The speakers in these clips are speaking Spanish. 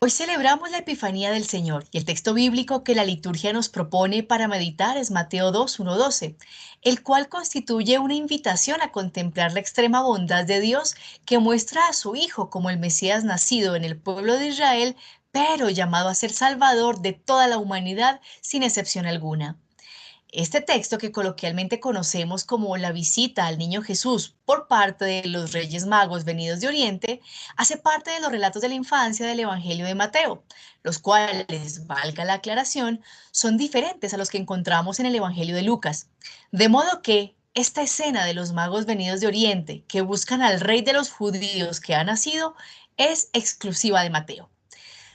Hoy celebramos la Epifanía del Señor y el texto bíblico que la liturgia nos propone para meditar es Mateo 2, 1-12, el cual constituye una invitación a contemplar la extrema bondad de Dios que muestra a su Hijo como el Mesías nacido en el pueblo de Israel, pero llamado a ser Salvador de toda la humanidad sin excepción alguna. Este texto, que coloquialmente conocemos como la visita al niño Jesús por parte de los Reyes Magos venidos de Oriente, hace parte de los relatos de la infancia del Evangelio de Mateo, los cuales, valga la aclaración, son diferentes a los que encontramos en el Evangelio de Lucas. De modo que esta escena de los magos venidos de Oriente que buscan al rey de los judíos que ha nacido es exclusiva de Mateo.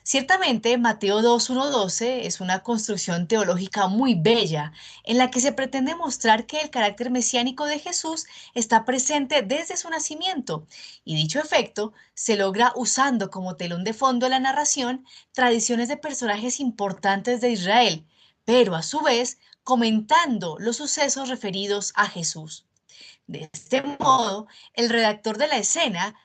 Ciertamente, Mateo 2:1-12 es una construcción teológica muy bella en la que se pretende mostrar que el carácter mesiánico de Jesús está presente desde su nacimiento, y dicho efecto se logra usando como telón de fondo de la narración tradiciones de personajes importantes de Israel, pero a su vez comentando los sucesos referidos a Jesús. De este modo, el redactor de la escena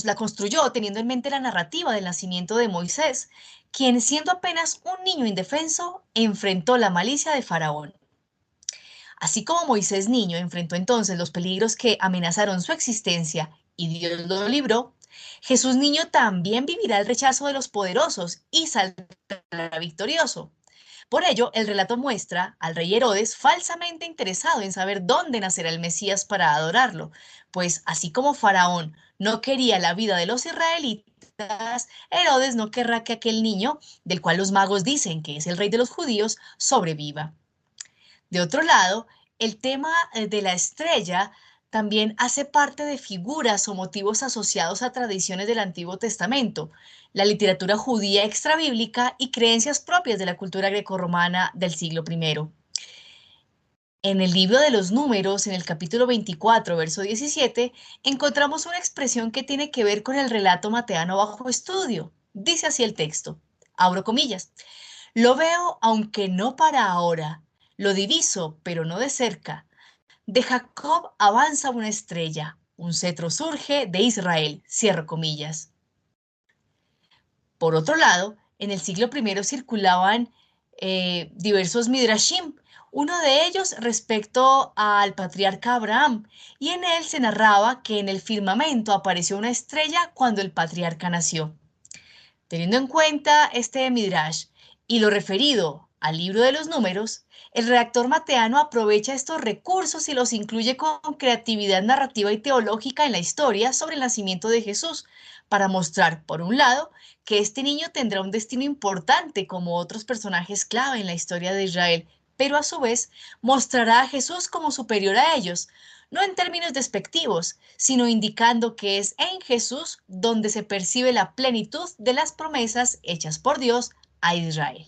la construyó teniendo en mente la narrativa del nacimiento de Moisés, quien siendo apenas un niño indefenso, enfrentó la malicia de Faraón. Así como Moisés niño enfrentó entonces los peligros que amenazaron su existencia y Dios lo libró, Jesús niño también vivirá el rechazo de los poderosos y saldrá victorioso. Por ello, el relato muestra al rey Herodes falsamente interesado en saber dónde nacerá el Mesías para adorarlo, pues así como Faraón no quería la vida de los israelitas, Herodes no querrá que aquel niño, del cual los magos dicen que es el rey de los judíos, sobreviva. De otro lado, el tema de la estrella también hace parte de figuras o motivos asociados a tradiciones del Antiguo Testamento, la literatura judía extrabíblica y creencias propias de la cultura grecorromana del siglo I. En el libro de los Números, en el capítulo 24, verso 17, encontramos una expresión que tiene que ver con el relato mateano bajo estudio. Dice así el texto, abro comillas, lo veo aunque no para ahora, lo diviso pero no de cerca. De Jacob avanza una estrella, un cetro surge de Israel, cierro comillas. Por otro lado, en el siglo I circulaban diversos midrashim, uno de ellos respecto al patriarca Abraham, y en él se narraba que en el firmamento apareció una estrella cuando el patriarca nació. Teniendo en cuenta este midrash y lo referido al libro de los Números, el redactor mateano aprovecha estos recursos y los incluye con creatividad narrativa y teológica en la historia sobre el nacimiento de Jesús, para mostrar, por un lado, que este niño tendrá un destino importante como otros personajes clave en la historia de Israel, pero a su vez mostrará a Jesús como superior a ellos, no en términos despectivos, sino indicando que es en Jesús donde se percibe la plenitud de las promesas hechas por Dios a Israel.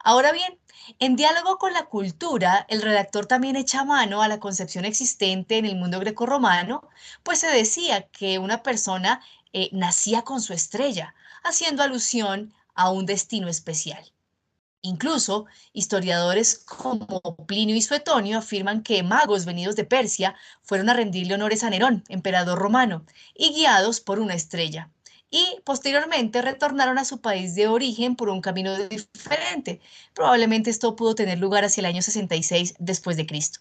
Ahora bien, en diálogo con la cultura, el redactor también echa mano a la concepción existente en el mundo grecorromano, pues se decía que una persona nacía con su estrella, haciendo alusión a un destino especial. Incluso, historiadores como Plinio y Suetonio afirman que magos venidos de Persia fueron a rendirle honores a Nerón, emperador romano, y guiados por una estrella. Y posteriormente retornaron a su país de origen por un camino diferente. Probablemente esto pudo tener lugar hacia el año 66 después de Cristo.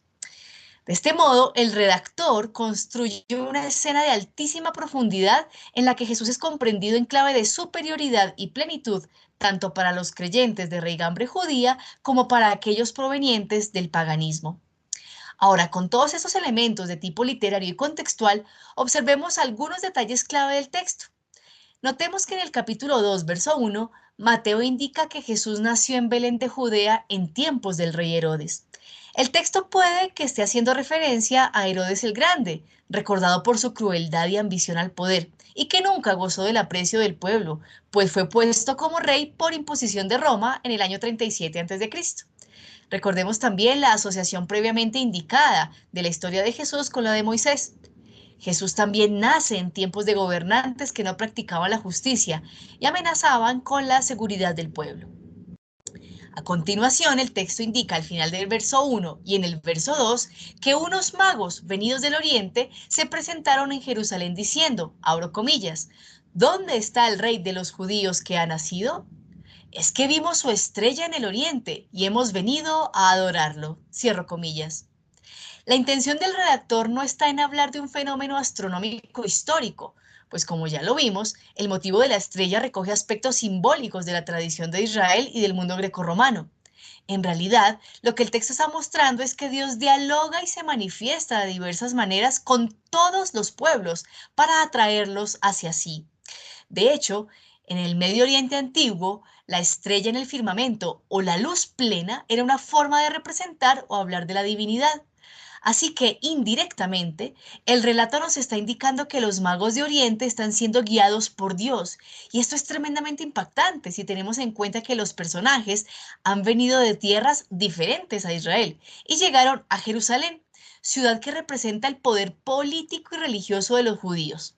De este modo, el redactor construyó una escena de altísima profundidad en la que Jesús es comprendido en clave de superioridad y plenitud, tanto para los creyentes de raigambre judía como para aquellos provenientes del paganismo. Ahora, con todos esos elementos de tipo literario y contextual, observemos algunos detalles clave del texto. Notemos que en el capítulo 2, verso 1, Mateo indica que Jesús nació en Belén de Judea en tiempos del rey Herodes. El texto puede que esté haciendo referencia a Herodes el Grande, recordado por su crueldad y ambición al poder, y que nunca gozó del aprecio del pueblo, pues fue puesto como rey por imposición de Roma en el año 37 a.C. Recordemos también la asociación previamente indicada de la historia de Jesús con la de Moisés. Jesús también nace en tiempos de gobernantes que no practicaban la justicia y amenazaban con la seguridad del pueblo. A continuación, el texto indica al final del verso 1 y en el verso 2 que unos magos venidos del oriente se presentaron en Jerusalén diciendo, abro comillas, ¿Dónde está el rey de los judíos que ha nacido? Es que vimos su estrella en el oriente y hemos venido a adorarlo. Cierro comillas. La intención del redactor no está en hablar de un fenómeno astronómico histórico, pues como ya lo vimos, el motivo de la estrella recoge aspectos simbólicos de la tradición de Israel y del mundo grecorromano. En realidad, lo que el texto está mostrando es que Dios dialoga y se manifiesta de diversas maneras con todos los pueblos para atraerlos hacia sí. De hecho, en el Medio Oriente antiguo, la estrella en el firmamento o la luz plena era una forma de representar o hablar de la divinidad. Así que indirectamente, el relato nos está indicando que los magos de Oriente están siendo guiados por Dios. Y esto es tremendamente impactante si tenemos en cuenta que los personajes han venido de tierras diferentes a Israel y llegaron a Jerusalén, ciudad que representa el poder político y religioso de los judíos.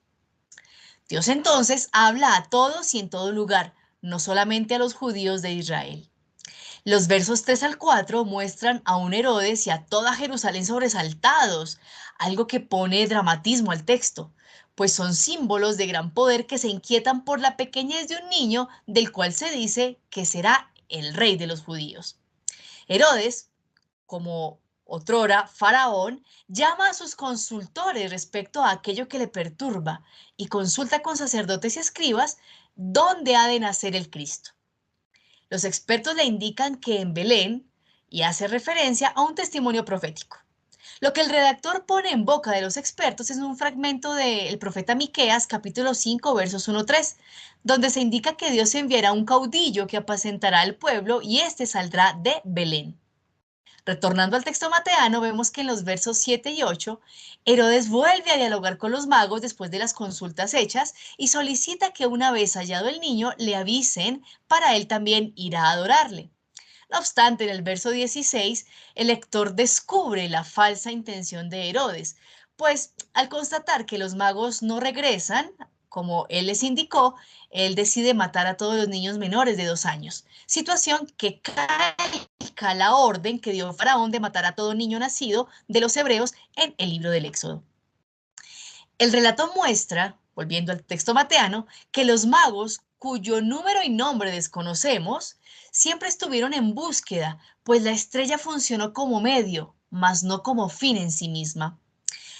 Dios entonces habla a todos y en todo lugar, no solamente a los judíos de Israel. Los versos 3 al 4 muestran a un Herodes y a toda Jerusalén sobresaltados, algo que pone dramatismo al texto, pues son símbolos de gran poder que se inquietan por la pequeñez de un niño del cual se dice que será el rey de los judíos. Herodes, como otrora faraón, llama a sus consultores respecto a aquello que le perturba y consulta con sacerdotes y escribas dónde ha de nacer el Cristo. Los expertos le indican que en Belén, y hace referencia a un testimonio profético. Lo que el redactor pone en boca de los expertos es un fragmento del profeta Miqueas, capítulo 5, versos 1-3, donde se indica que Dios enviará un caudillo que apacentará al pueblo y éste saldrá de Belén. Retornando al texto mateano, vemos que en los versos 7 y 8, Herodes vuelve a dialogar con los magos después de las consultas hechas y solicita que una vez hallado el niño le avisen para él también ir a adorarle. No obstante, en el verso 16, el lector descubre la falsa intención de Herodes, pues al constatar que los magos no regresan, como él les indicó, él decide matar a todos los niños menores de 2 años, situación que calca la orden que dio Faraón de matar a todo niño nacido de los hebreos en el libro del Éxodo. El relato muestra, volviendo al texto mateano, que los magos, cuyo número y nombre desconocemos, siempre estuvieron en búsqueda, pues la estrella funcionó como medio, mas no como fin en sí misma.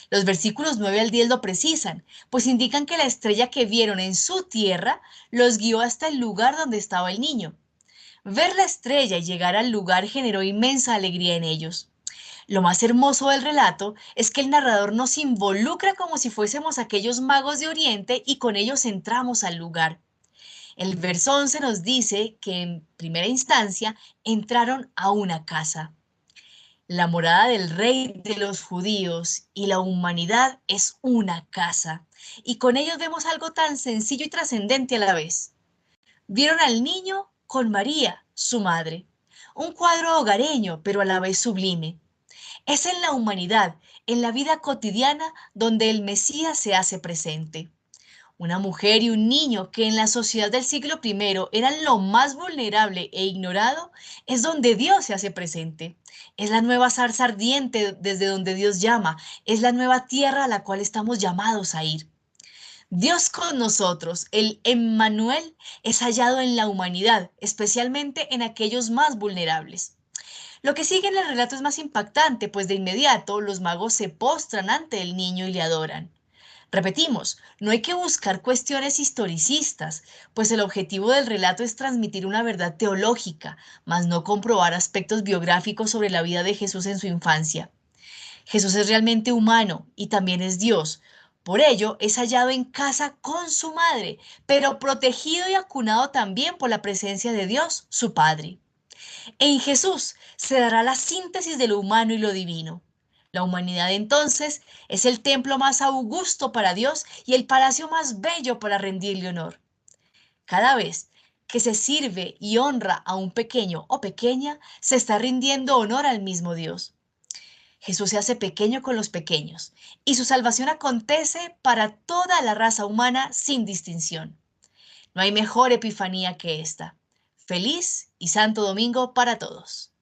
Los versículos 9 al 10 lo precisan, pues indican que la estrella que vieron en su tierra los guió hasta el lugar donde estaba el niño. Ver la estrella y llegar al lugar generó inmensa alegría en ellos. Lo más hermoso del relato es que el narrador nos involucra como si fuésemos aquellos magos de Oriente y con ellos entramos al lugar. El verso 11 nos dice que en primera instancia entraron a una casa. La morada del rey de los judíos y la humanidad es una casa. Y con ellos vemos algo tan sencillo y trascendente a la vez. Vieron al niño con María, su madre. Un cuadro hogareño, pero a la vez sublime. Es en la humanidad, en la vida cotidiana, donde el Mesías se hace presente. Una mujer y un niño que en la sociedad del siglo I eran lo más vulnerable e ignorado, es donde Dios se hace presente. Es la nueva zarza ardiente desde donde Dios llama. Es la nueva tierra a la cual estamos llamados a ir. Dios con nosotros, el Emmanuel, es hallado en la humanidad, especialmente en aquellos más vulnerables. Lo que sigue en el relato es más impactante, pues de inmediato los magos se postran ante el niño y le adoran. Repetimos, no hay que buscar cuestiones historicistas, pues el objetivo del relato es transmitir una verdad teológica, mas no comprobar aspectos biográficos sobre la vida de Jesús en su infancia. Jesús es realmente humano y también es Dios. Por ello, es hallado en casa con su madre, pero protegido y acunado también por la presencia de Dios, su Padre. En Jesús se dará la síntesis de lo humano y lo divino. La humanidad entonces es el templo más augusto para Dios y el palacio más bello para rendirle honor. Cada vez que se sirve y honra a un pequeño o pequeña, se está rindiendo honor al mismo Dios. Jesús se hace pequeño con los pequeños y su salvación acontece para toda la raza humana sin distinción. No hay mejor epifanía que esta. Feliz y santo domingo para todos.